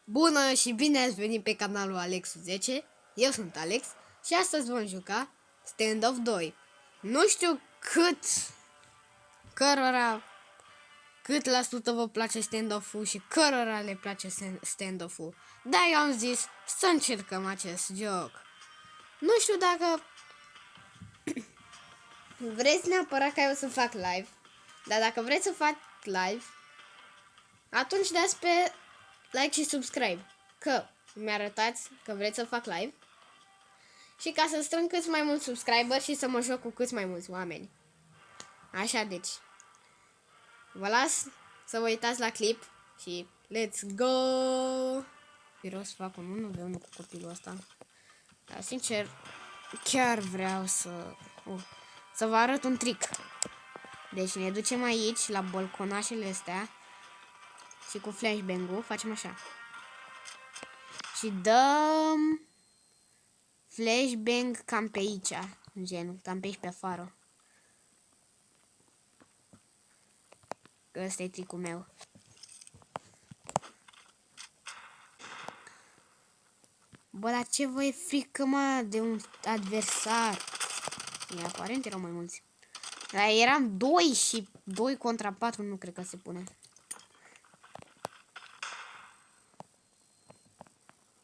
Bună și bine ați venit pe canalul Alex10. Eu sunt Alex și astăzi vom juca Standoff 2. Nu știu cât la sută vă place Standoff-ul și cărora le place Standoff-ul. Dar eu am zis să încercăm acest joc. Nu știu dacă vreți neapărat ca eu să fac live. Dar dacă vreți să fac live, atunci dați pe like și subscribe. Că mi-arătați că vreți să fac live. Și ca să strâng cât mai mulți subscriber și să mă joc cu cât mai mulți oameni. Așa, deci. Vă las să vă uitați la clip și let's go! Vreau să fac un 1v1 cu copilul ăsta. Dar sincer, chiar vreau să vă arăt un trick. Deci ne ducem aici, la balconașele astea. Și cu flashbang-ul facem așa. Și dăm flashbang cam pe aici. Gen, cam pe aici pe afară. Că ăsta e tricul meu. Bă, dar ce vă e frică, mă, de un adversar? E, aparent erau mai mulți. Dar eram 2 și 2 contra 4 nu cred că se pune.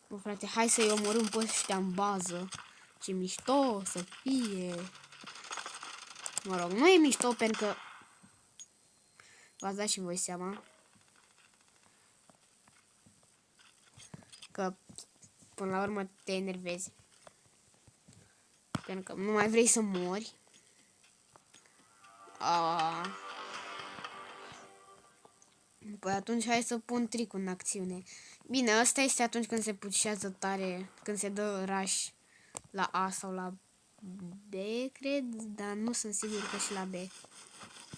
Bă, frate, hai să-i omorâm pe ăștia în bază. Ce mișto să fie. Mă rog, nu e mișto pentru că v-ați dat și voi seama că până la urmă te enervezi. Pentru că nu mai vrei să mori. Păi atunci hai să pun tricul în acțiune. Bine, asta este atunci când se pușează tare, când se dă rush la A sau la B, cred, dar nu sunt sigur că și la B.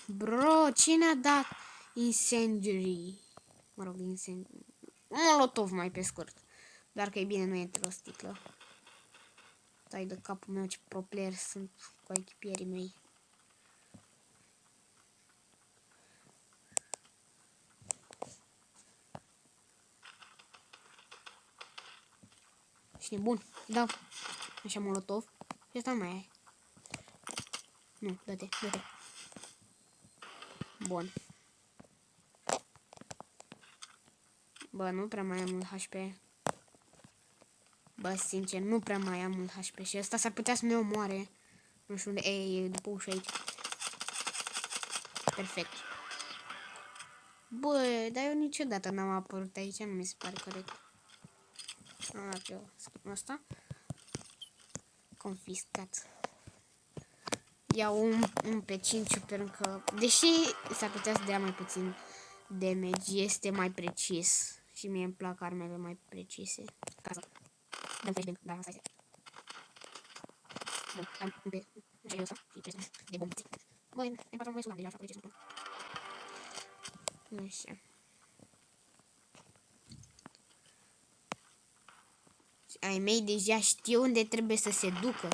Bro, cine a dat incendiary? Mă rog, molotov mai pe scurt. Dar că e bine, nu e într-o sticlă. Tai de capul meu, ce pro player sunt cu echipierii mei. Și bun, dau așa molotov. Și asta mai ai. Nu, dă-te, dă-te. Bun. Bă, nu prea mai am mult HP. Bă, sincer, nu prea mai am mult HP. Și ăsta s-ar putea să ne omoare. Nu știu unde. E după ușa aici. Perfect. Bă, dar eu niciodată n-am apărut aici. Nu mi se pare corect. Am dat eu asta. Confiscat. Iau un pe 5 pentru că, deși s-ar putea să dea mai puțin damage, este mai precis. Și mie îmi plac armele mai precise. Dăm flashbang, da, asta este. Bun, am un pe așa ăsta și trebuie de bombițe. Băi, îmi pasă mai sulam deja, așa, de ce să-mi pun. Așa. Ai mei deja știu unde trebuie să se ducă.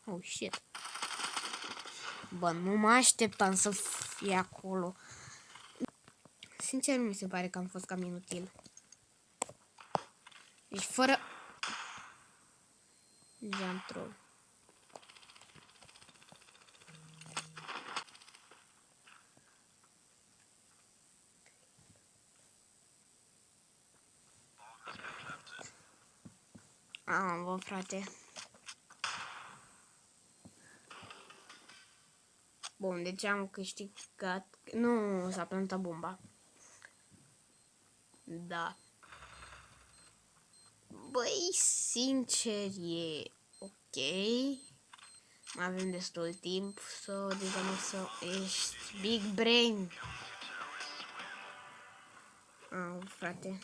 Oh, shit. Bă, nu mă așteptam să fie acolo. Sincer, nu mi se pare că am fost cam inutil. Deci, fără... Jump troll. Bă, frate. Bun, deci am câștigat... Nu, s-a plantat bomba. Da. Băi, sincer, e ok. Mai avem destul timp să dezamă să ești big brain. Frate.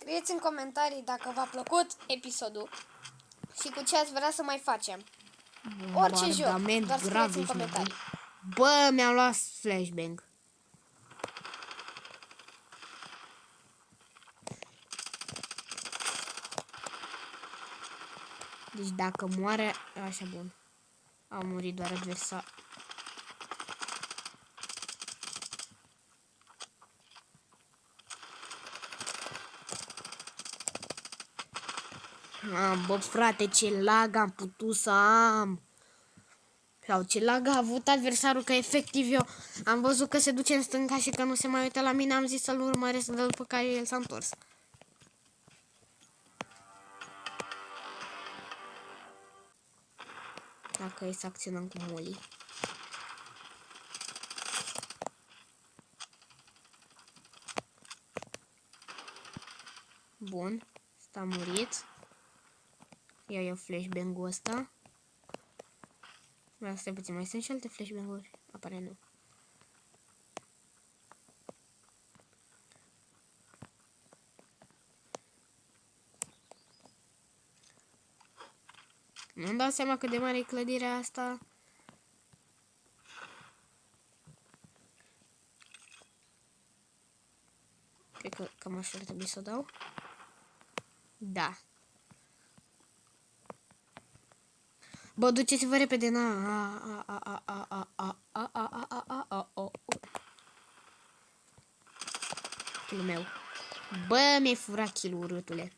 Scrieți în comentarii dacă v-a plăcut episodul și cu ce ați vrea să mai facem. Orice joc, doar scrieți în comentarii. Bă, mi-am luat flashbang. Deci dacă moare, așa bun. Au murit doar adversar. Bă, frate, ce lag am putut să am. Sau ce lag a avut adversarul, că efectiv eu am văzut că se duce în stânga și că nu se mai uită la mine, am zis să-l urmăresc, după care el s-a întors. Dacă e să acționăm cu Molly. Bun, ăsta a murit. Ia eu flashbang-ul ăsta. Stai puțin, mai sunt și alte flashbang-uri? Apare nu. Nu-mi dau seama cât de mare e clădirea asta. Cred că cam așa ar trebui să o dau. Da. Bă, duceți-vă repede, kill-ul meu. Bă, mi-ai furat kill-ul, urâtule.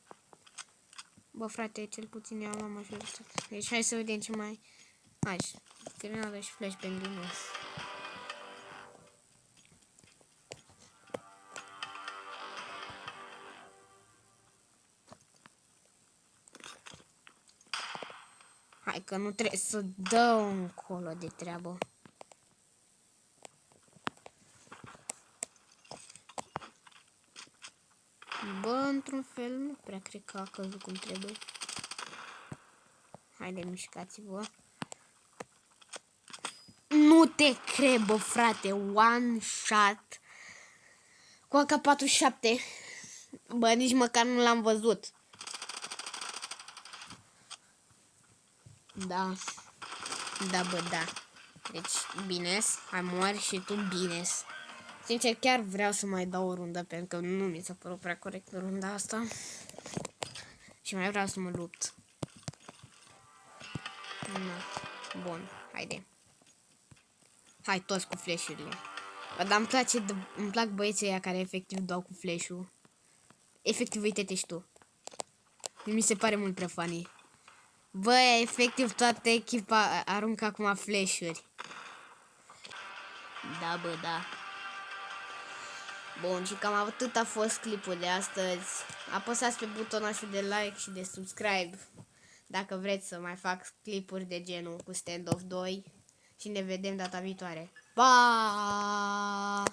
Bă, frate, cel puțin eu am majoritate. Deci hai să vedem ce mai... Hai, grenadă și flashbang din nou. Hai că nu trebuie să dau încolo de treabă. Bă, într-un fel, nu prea cred că a căzut cum trebuie. Haide, mișcați-vă. Nu te cred, bă, frate, one shot cu AK-47. Bă, nici măcar nu l-am văzut. Da. Da, bă, da. Deci, bine-s, hai moari și tu bine-s. Sincer, chiar vreau să mai dau o rundă, pentru că nu mi s-a părut prea corect runda asta. Și mai vreau să mă lupt. Bun, haide. Hai toți cu flash-urile. Dar îmi plac băieții ăia care efectiv dau cu flash-ul. Efectiv, uite-te și tu. Mi se pare mult prea funny. Bă, efectiv toată echipa aruncă acum flash-uri. Da, bă, da. Bun, și cam atât a fost clipul de astăzi. Apăsați pe butonul de like și de subscribe dacă vreți să mai fac clipuri de genul cu Standoff 2 și ne vedem data viitoare. Pa!